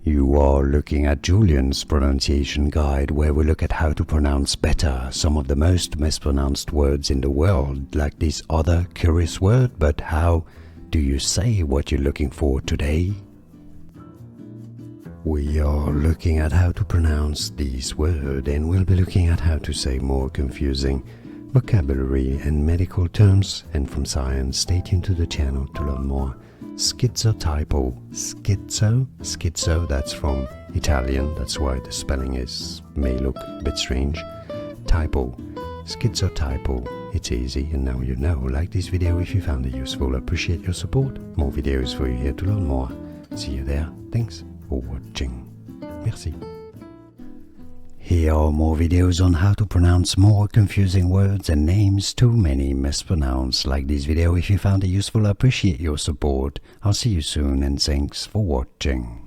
You are looking at Julian's pronunciation guide, where we look at how to pronounce better some of the most mispronounced words in the world, like this other curious word. But how do you say what you're looking for today? We are looking at how to pronounce this word, and we'll be looking at how to say more confusing vocabulary and medical terms. And from science, stay tuned to the channel to learn more. Schizotypo. Schizo, that's from Italian, that's why the spelling may look a bit strange. Typo, schizotypo. It's easy, and now you know. Like this video if you found it useful. Appreciate your support. More videos for you here to learn more. See you there. Thanks for watching. Merci. Here are more videos on how to pronounce more confusing words and names too many mispronounced. Like this video if you found it useful. I appreciate your support. I'll see you soon, and thanks for watching.